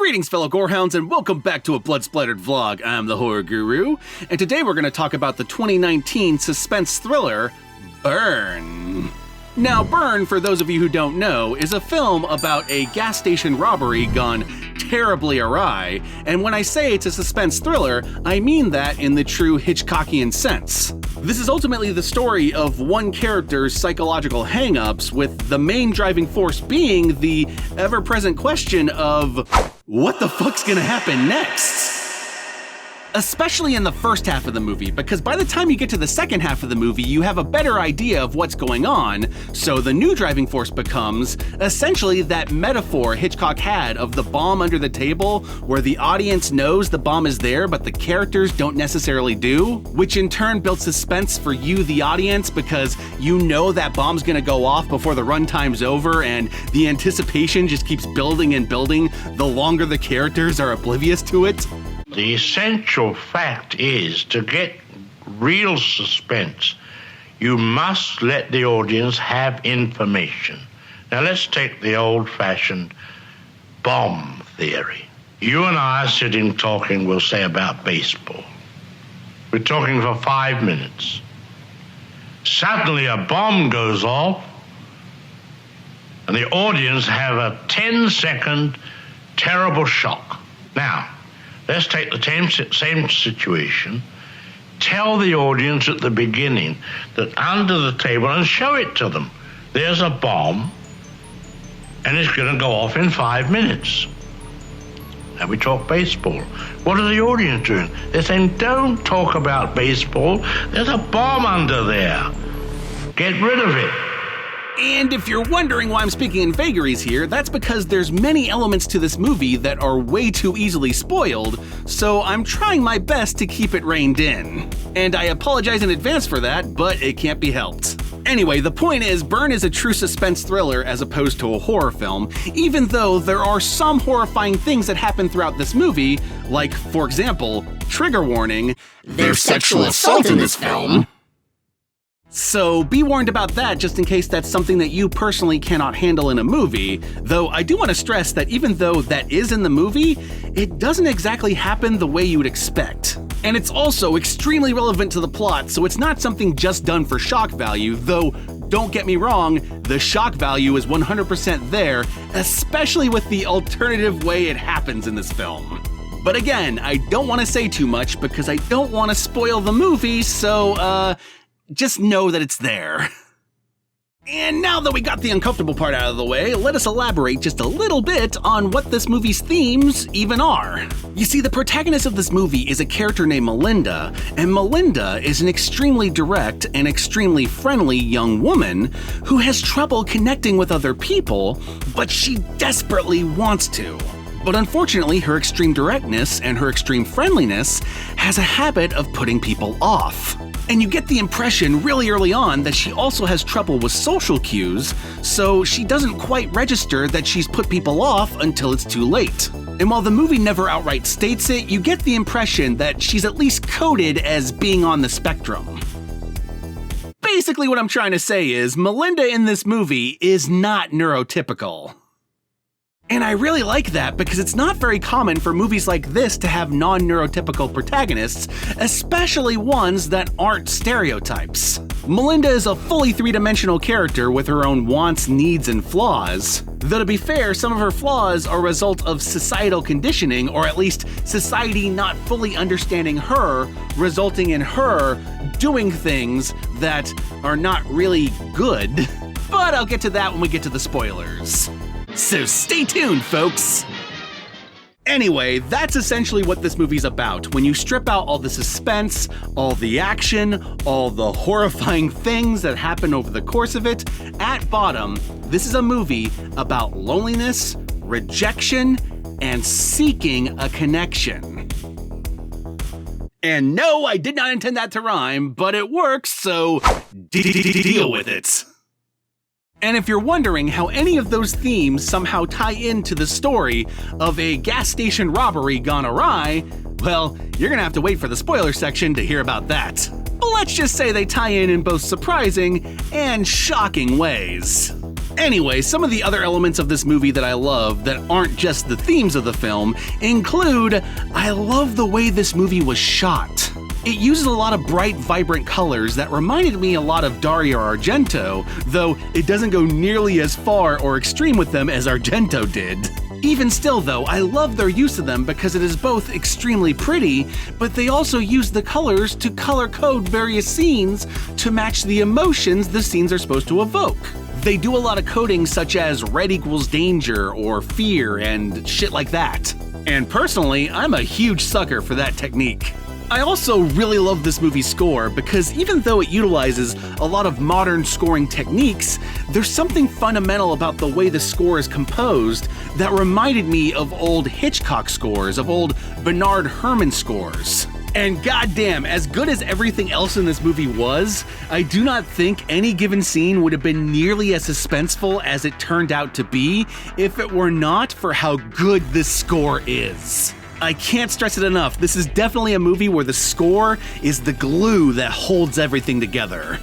Greetings, fellow gorehounds, and welcome back to a Blood Splattered vlog. I'm the Horror Guru, and today we're going to talk about the 2019 suspense thriller, Burn. Now, Burn, for those of you who don't know, is a film about a gas station robbery gone terribly awry, and when I say it's a suspense thriller, I mean that in the true Hitchcockian sense. This is ultimately the story of one character's psychological hang-ups, with the main driving force being the ever-present question of, what the fuck's gonna happen next? Especially in the first half of the movie, because by the time you get to the second half of the movie, you have a better idea of what's going on, so the new driving force becomes essentially that metaphor Hitchcock had of the bomb under the table, where the audience knows the bomb is there, but the characters don't necessarily do, which in turn builds suspense for you, the audience, because you know that bomb's gonna go off before the runtime's over, and the anticipation just keeps building and building the longer the characters are oblivious to it. The essential fact is, to get real suspense, you must let the audience have information. Now let's take the old-fashioned bomb theory. You and I are sitting talking, we'll say, about baseball. We're talking for 5 minutes. Suddenly a bomb goes off, and the audience have a 10-second terrible shock. Now, let's take the same situation, tell the audience at the beginning that under the table, and show it to them, there's a bomb, and it's going to go off in 5 minutes. And we talk baseball. What are the audience doing? They're saying, don't talk about baseball, there's a bomb under there. Get rid of it. And if you're wondering why I'm speaking in vagaries here, that's because there's many elements to this movie that are way too easily spoiled, so I'm trying my best to keep it reined in. And I apologize in advance for that, but it can't be helped. Anyway, the point is, Burn is a true suspense thriller as opposed to a horror film, even though there are some horrifying things that happen throughout this movie, like, for example, trigger warning, there's sexual assault in this film. So be warned about that, just in case that's something that you personally cannot handle in a movie, though I do want to stress that even though that is in the movie, it doesn't exactly happen the way you would expect. And it's also extremely relevant to the plot, so it's not something just done for shock value, though don't get me wrong, the shock value is 100% there, especially with the alternative way it happens in this film. But again, I don't want to say too much because I don't want to spoil the movie, so just know that it's there. And now that we got the uncomfortable part out of the way, let us elaborate just a little bit on what this movie's themes even are. You see, the protagonist of this movie is a character named Melinda, and Melinda is an extremely direct and extremely friendly young woman who has trouble connecting with other people, but she desperately wants to. But unfortunately, her extreme directness and her extreme friendliness has a habit of putting people off. And you get the impression really early on that she also has trouble with social cues, so she doesn't quite register that she's put people off until it's too late. And while the movie never outright states it, you get the impression that she's at least coded as being on the spectrum. Basically what I'm trying to say is, Melinda in this movie is not neurotypical. And I really like that because it's not very common for movies like this to have non-neurotypical protagonists, especially ones that aren't stereotypes. Melinda is a fully three-dimensional character with her own wants, needs, and flaws. Though to be fair, some of her flaws are a result of societal conditioning, or at least society not fully understanding her, resulting in her doing things that are not really good. But I'll get to that when we get to the spoilers. So stay tuned, folks! Anyway, that's essentially what this movie's about. When you strip out all the suspense, all the action, all the horrifying things that happen over the course of it, at bottom, this is a movie about loneliness, rejection, and seeking a connection. And no, I did not intend that to rhyme, but it works, so deal with it. And if you're wondering how any of those themes somehow tie into the story of a gas station robbery gone awry, well, you're gonna have to wait for the spoiler section to hear about that. But let's just say they tie in both surprising and shocking ways. Anyway, some of the other elements of this movie that I love that aren't just the themes of the film include, I love the way this movie was shot. It uses a lot of bright, vibrant colors that reminded me a lot of Dario Argento, though it doesn't go nearly as far or extreme with them as Argento did. Even still though, I love their use of them because it is both extremely pretty, but they also use the colors to color code various scenes to match the emotions the scenes are supposed to evoke. They do a lot of coding such as red equals danger or fear and shit like that. And personally, I'm a huge sucker for that technique. I also really love this movie's score because even though it utilizes a lot of modern scoring techniques, there's something fundamental about the way the score is composed that reminded me of old Hitchcock scores, of old Bernard Herrmann scores. And goddamn, as good as everything else in this movie was, I do not think any given scene would have been nearly as suspenseful as it turned out to be if it were not for how good this score is. I can't stress it enough, this is definitely a movie where the score is the glue that holds everything together.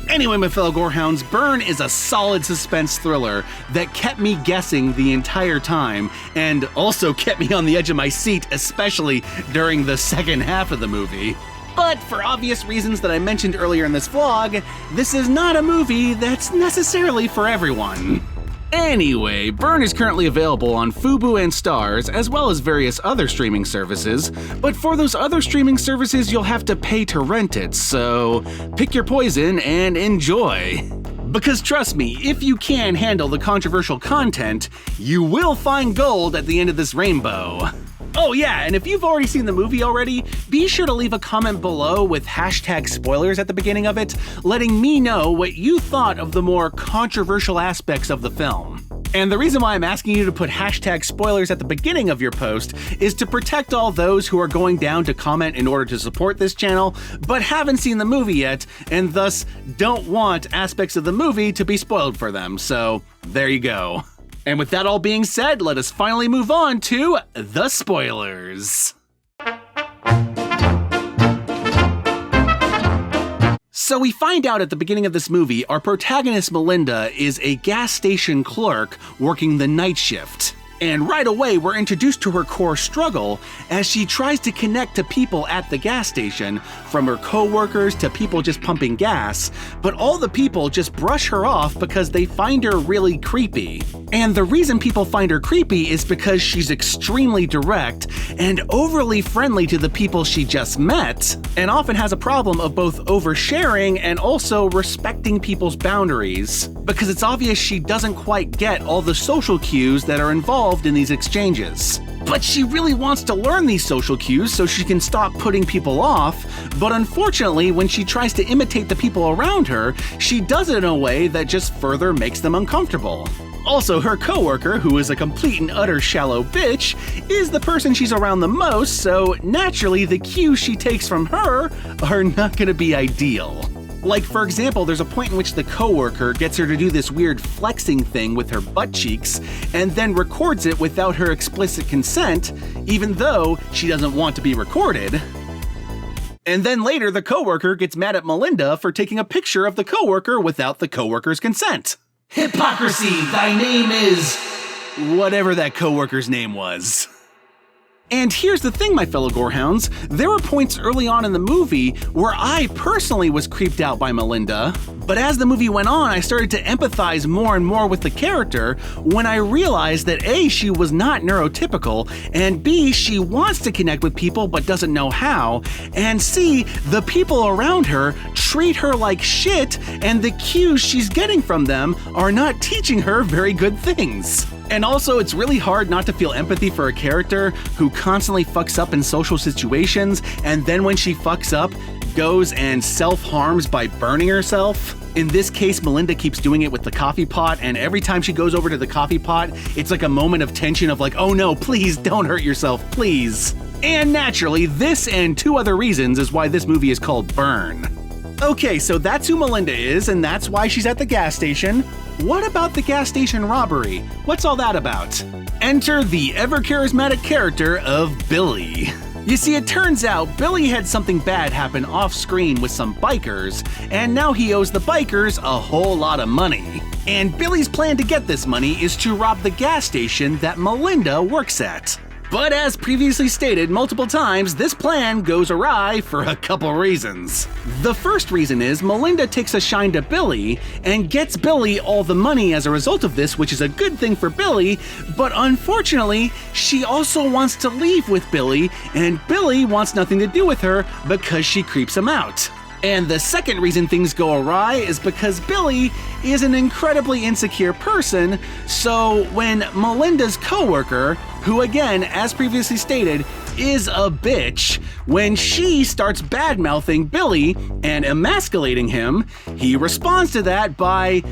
Anyway, my fellow gorehounds, Burn is a solid suspense thriller that kept me guessing the entire time, and also kept me on the edge of my seat, especially during the second half of the movie. But for obvious reasons that I mentioned earlier in this vlog, this is not a movie that's necessarily for everyone. Anyway, Burn is currently available on Fubo and Starz, as well as various other streaming services, but for those other streaming services you'll have to pay to rent it, so pick your poison and enjoy. Because trust me, if you can handle the controversial content, you will find gold at the end of this rainbow. Oh yeah, and if you've already seen the movie already, be sure to leave a comment below with #spoilers at the beginning of it, letting me know what you thought of the more controversial aspects of the film. And the reason why I'm asking you to put #spoilers at the beginning of your post is to protect all those who are going down to comment in order to support this channel, but haven't seen the movie yet, and thus don't want aspects of the movie to be spoiled for them, so there you go. And with that all being said, let us finally move on to the spoilers. So we find out at the beginning of this movie, our protagonist Melinda is a gas station clerk working the night shift. And right away, we're introduced to her core struggle as she tries to connect to people at the gas station, from her co-workers to people just pumping gas, but all the people just brush her off because they find her really creepy. And the reason people find her creepy is because she's extremely direct and overly friendly to the people she just met, and often has a problem of both oversharing and also respecting people's boundaries, because it's obvious she doesn't quite get all the social cues that are involved in these exchanges. But she really wants to learn these social cues so she can stop putting people off, but unfortunately when she tries to imitate the people around her, she does it in a way that just further makes them uncomfortable. Also, her coworker, who is a complete and utter shallow bitch, is the person she's around the most, so naturally the cues she takes from her are not gonna be ideal. Like, for example, there's a point in which the coworker gets her to do this weird flexing thing with her butt cheeks, and then records it without her explicit consent, even though she doesn't want to be recorded. And then later, the coworker gets mad at Melinda for taking a picture of the coworker without the coworker's consent. Hypocrisy, thy name is... whatever that coworker's name was. And here's the thing, my fellow gorehounds, there were points early on in the movie where I personally was creeped out by Melinda, but as the movie went on, I started to empathize more and more with the character when I realized that A, she was not neurotypical, and B, she wants to connect with people but doesn't know how, and C, the people around her treat her like shit, and the cues she's getting from them are not teaching her very good things. And also, it's really hard not to feel empathy for a character who constantly fucks up in social situations, and then when she fucks up, goes and self-harms by burning herself. In this case, Melinda keeps doing it with the coffee pot, and every time she goes over to the coffee pot, it's like a moment of tension of like, oh no, please don't hurt yourself, please. And naturally, this and two other reasons is why this movie is called Burn. Okay, so that's who Melinda is, and that's why she's at the gas station. What about the gas station robbery? What's all that about? Enter the ever-charismatic character of Billy. You see, it turns out Billy had something bad happen off-screen with some bikers, and now he owes the bikers a whole lot of money. And Billy's plan to get this money is to rob the gas station that Melinda works at. But as previously stated multiple times, this plan goes awry for a couple reasons. The first reason is Melinda takes a shine to Billy and gets Billy all the money as a result of this, which is a good thing for Billy, but unfortunately, she also wants to leave with Billy, and Billy wants nothing to do with her because she creeps him out. And the second reason things go awry is because Billy is an incredibly insecure person, so when Melinda's coworker, who again, as previously stated, is a bitch, when she starts bad-mouthing Billy and emasculating him, he responds to that by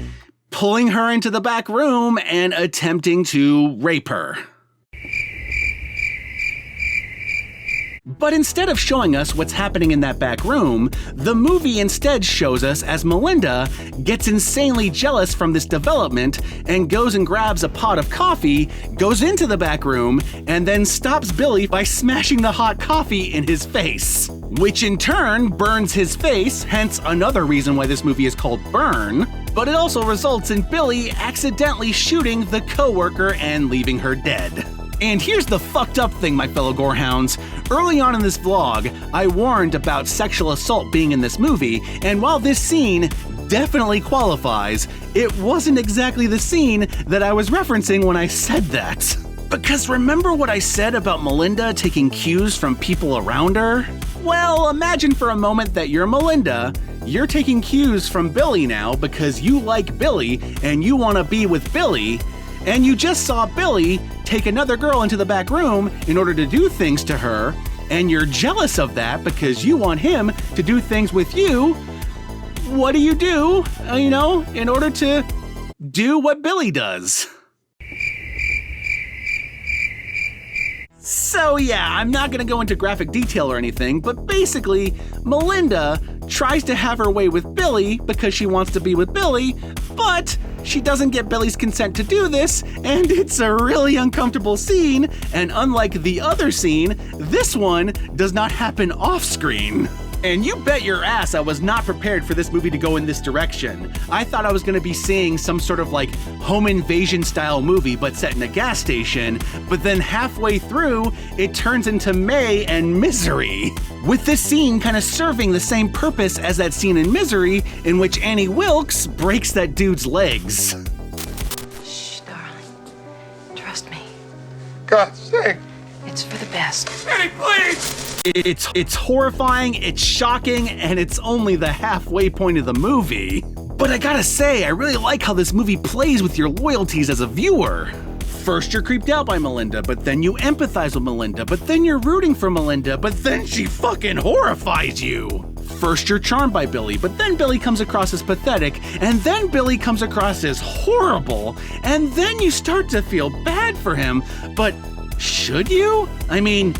pulling her into the back room and attempting to rape her. But instead of showing us what's happening in that back room, the movie instead shows us as Melinda gets insanely jealous from this development and goes and grabs a pot of coffee, goes into the back room, and then stops Billy by smashing the hot coffee in his face. Which in turn burns his face, hence another reason why this movie is called Burn. But it also results in Billy accidentally shooting the coworker and leaving her dead. And here's the fucked up thing, my fellow gorehounds. Early on in this vlog, I warned about sexual assault being in this movie, and while this scene definitely qualifies, it wasn't exactly the scene that I was referencing when I said that. Because remember what I said about Melinda taking cues from people around her? Well, imagine for a moment that you're Melinda, you're taking cues from Billy now because you like Billy and you want to be with Billy, and you just saw Billy take another girl into the back room in order to do things to her, and you're jealous of that because you want him to do things with you. What do? In order to do what Billy does. So yeah, I'm not gonna go into graphic detail or anything, but basically, Melinda tries to have her way with Billy because she wants to be with Billy, but she doesn't get Billy's consent to do this, and it's a really uncomfortable scene, and unlike the other scene, this one does not happen off-screen. And you bet your ass I was not prepared for this movie to go in this direction. I thought I was gonna be seeing some sort of like home invasion style movie but set in a gas station, but then halfway through, it turns into May and Misery. With this scene kind of serving the same purpose as that scene in Misery in which Annie Wilkes breaks that dude's legs. Shh, darling. Trust me. God's sake. It's for the best. Annie, please! It's horrifying, it's shocking, and it's only the halfway point of the movie. But I gotta say, I really like how this movie plays with your loyalties as a viewer. First you're creeped out by Melinda, but then you empathize with Melinda, but then you're rooting for Melinda, but then she fucking horrifies you. First you're charmed by Billy, but then Billy comes across as pathetic, and then Billy comes across as horrible, and then you start to feel bad for him, but should you? I mean,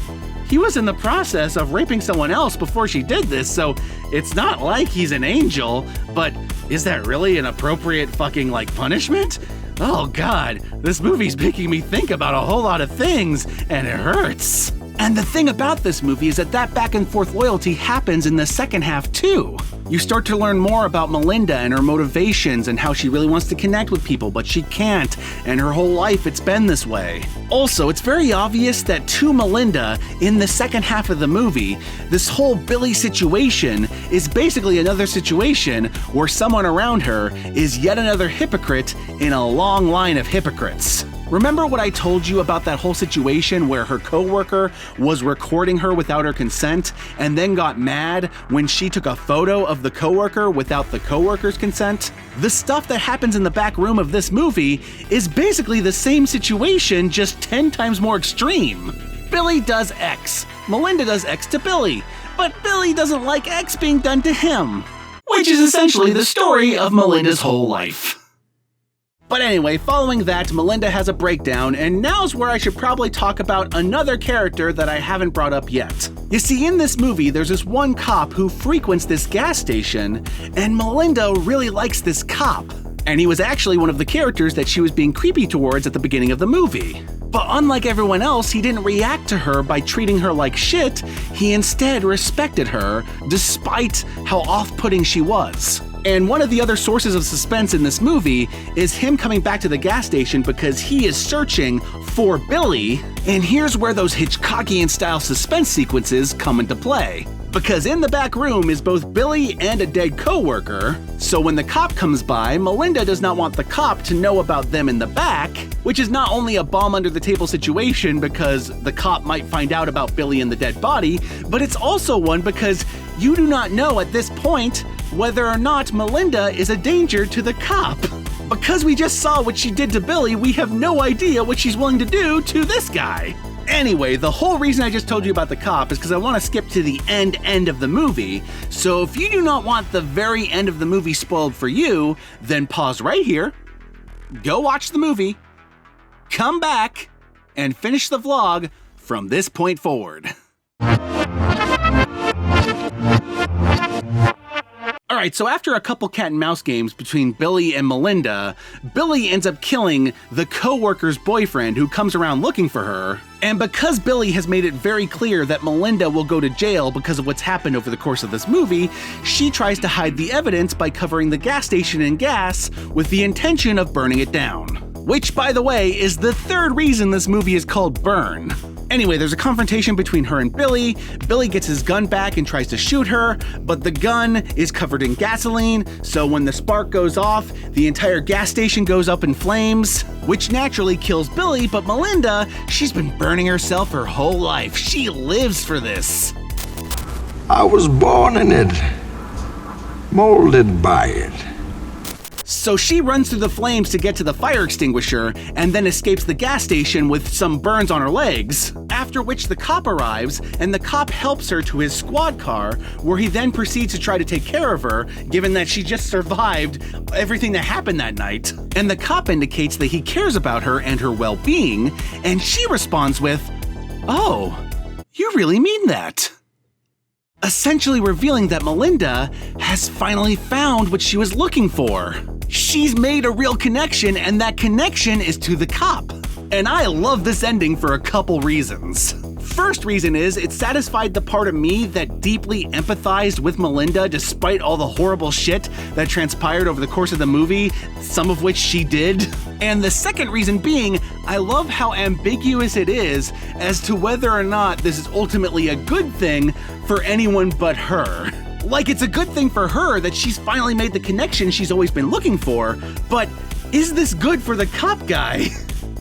he was in the process of raping someone else before she did this, so it's not like he's an angel, but is that really an appropriate fucking punishment? Oh god, this movie's making me think about a whole lot of things, and it hurts. And the thing about this movie is that back and forth loyalty happens in the second half too. You start to learn more about Melinda and her motivations and how she really wants to connect with people, but she can't, and her whole life it's been this way. Also, it's very obvious that to Melinda, in the second half of the movie, this whole Billy situation is basically another situation where someone around her is yet another hypocrite in a long line of hypocrites. Remember what I told you about that whole situation where her coworker was recording her without her consent and then got mad when she took a photo of the coworker without the coworker's consent? The stuff that happens in the back room of this movie is basically the same situation, just 10 times more extreme. Billy does X, Melinda does X to Billy, but Billy doesn't like X being done to him. Which is essentially the story of Melinda's whole life. But anyway, following that, Melinda has a breakdown, and now's where I should probably talk about another character that I haven't brought up yet. You see, in this movie, there's this one cop who frequents this gas station, and Melinda really likes this cop. And he was actually one of the characters that she was being creepy towards at the beginning of the movie. But unlike everyone else, he didn't react to her by treating her like shit. He instead respected her, despite how off-putting she was. And one of the other sources of suspense in this movie is him coming back to the gas station because he is searching for Billy. And here's where those Hitchcockian-style suspense sequences come into play. Because in the back room is both Billy and a dead co-worker, so when the cop comes by, Melinda does not want the cop to know about them in the back, which is not only a bomb-under-the-table situation because the cop might find out about Billy and the dead body, but it's also one because you do not know at this point whether or not Melinda is a danger to the cop. Because we just saw what she did to Billy, we have no idea what she's willing to do to this guy. Anyway, the whole reason I just told you about the cop is because I want to skip to the end of the movie. So if you do not want the very end of the movie spoiled for you, then pause right here, go watch the movie, come back, and finish the vlog from this point forward. Alright, so after a couple cat and mouse games between Billy and Melinda, Billy ends up killing the co-worker's boyfriend who comes around looking for her. And because Billy has made it very clear that Melinda will go to jail because of what's happened over the course of this movie, she tries to hide the evidence by covering the gas station in gas with the intention of burning it down. Which, by the way, is the third reason this movie is called Burn. Anyway, there's a confrontation between her and Billy. Billy gets his gun back and tries to shoot her, but the gun is covered in gasoline, so when the spark goes off, the entire gas station goes up in flames, which naturally kills Billy, but Melinda, she's been burning herself her whole life. She lives for this. I was born in it, molded by it. So she runs through the flames to get to the fire extinguisher and then escapes the gas station with some burns on her legs, after which the cop arrives and the cop helps her to his squad car where he then proceeds to try to take care of her given that she just survived everything that happened that night. And the cop indicates that he cares about her and her well-being, and she responds with, "Oh, you really mean that?" Essentially revealing that Melinda has finally found what she was looking for. She's made a real connection, and that connection is to the cop. And I love this ending for a couple reasons. First reason is it satisfied the part of me that deeply empathized with Melinda despite all the horrible shit that transpired over the course of the movie, some of which she did. And the second reason being, I love how ambiguous it is as to whether or not this is ultimately a good thing for anyone but her. Like, it's a good thing for her that she's finally made the connection she's always been looking for, but is this good for the cop guy?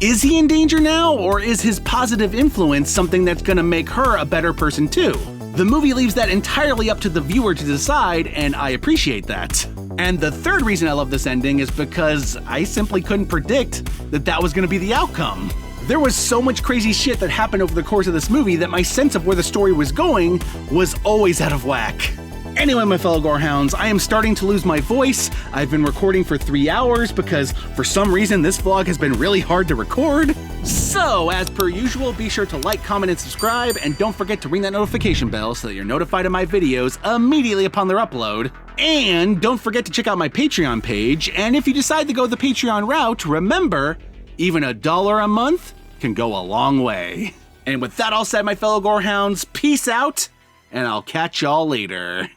Is he in danger now, or is his positive influence something that's gonna make her a better person too? The movie leaves that entirely up to the viewer to decide, and I appreciate that. And the third reason I love this ending is because I simply couldn't predict that that was gonna be the outcome. There was so much crazy shit that happened over the course of this movie that my sense of where the story was going was always out of whack. Anyway, my fellow gorehounds, I am starting to lose my voice. I've been recording for 3 hours because for some reason this vlog has been really hard to record. So, as per usual, be sure to like, comment, and subscribe, and don't forget to ring that notification bell so that you're notified of my videos immediately upon their upload. And don't forget to check out my Patreon page, and if you decide to go the Patreon route, remember, even $1 a month can go a long way. And with that all said, my fellow gorehounds, peace out, and I'll catch y'all later.